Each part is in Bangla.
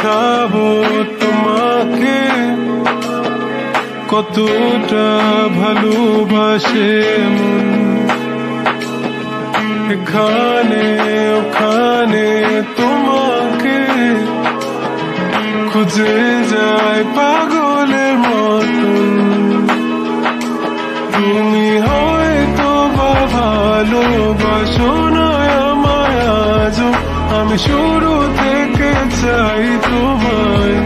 দেখাবো তোমাকে কতটা ভালোবাসে মন। এখানে ওখানে তোমাকে খুঁজে যায় পাগলের মতন। তুমি হয়তো বা ভালোবাসো না আমায় আজও, আমি শুরু থেকে চাই তোমায়।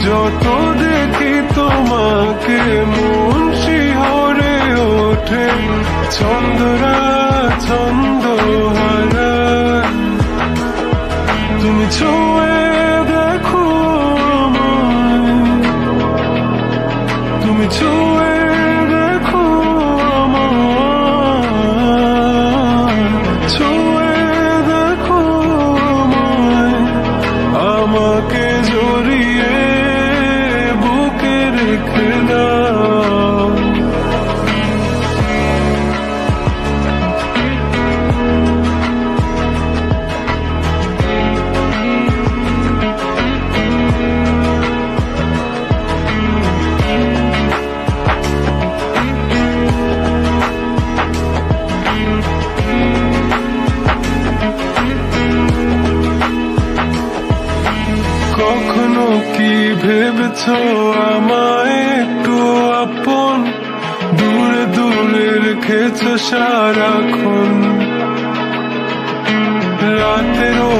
যত দেখি তোমাকে মন শিহরে ওঠে, ছন্দরা ছন্দ হারায়। তুমি ছুঁয়ে দেখো আমায়, তুমি ছুঁয়ে দেখো আমায়, ছুঁয়ে দেখো আমায়। আমাকে জড়িয়ে বুকে রেখে দাও। কখনো কি ভেবেছো আমায় একটু আপন, দূরে দূরে রেখেছো সারাক্ষণ। রাতেরও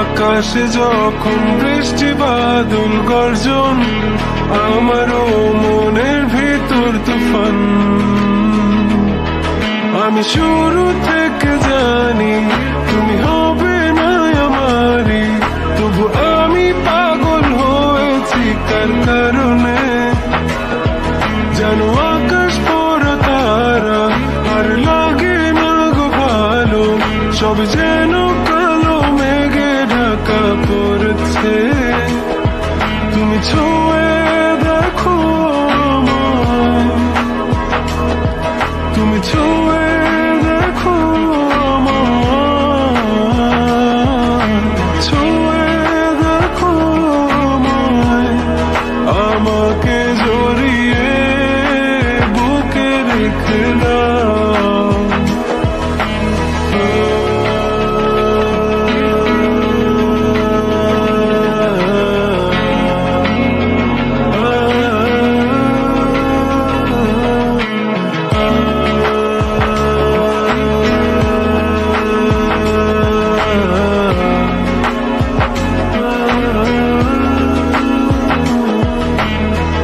আকাশে যখন বৃষ্টি বাদল গর্জন, আমারও মনের ভিতর তুফান। আমি শুরু থেকে জানি তুমি হবে না আমারই, তবু আমি পাগল হয়েছি কার কারণে। জানো আকাশ পড়া তারা আর লাগে না গো ভালো, সব যেন কালো মেঘে ঢাকা পড়েছে। তুমি ছুঁয়ে দেখো আমায়, তুমি ছুঁয়ে দেখো আমায়, ছুঁয়ে দেখো আমায়। আমাকে জড়িয়ে বুকে রেখে দাও।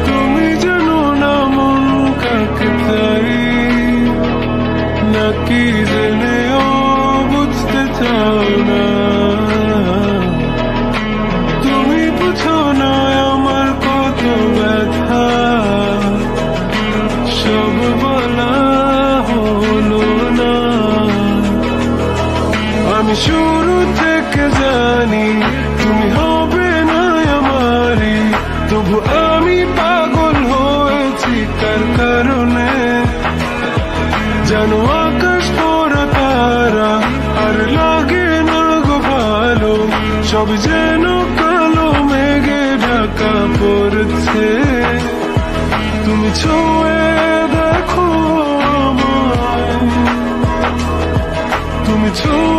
তুমি জানো না মন কাকে চাই, নাকি জেনেও বুঝতে চাও না। তুমি বুঝো না আমার কত ব্যথা, সব বলা হলো না। আমি শুরু থেকে জানি তুমি হবে না আমারই, তবু আমি পাগল হয়েছি কার কারণে। জানো আকাশ পড়া তারা আর লাগে না গো ভালো, সব যেন কালো মেঘে ঢাকা পড়ছে। তুমি ছুঁয়ে দেখো আমায়, তুমি ছুঁয়ে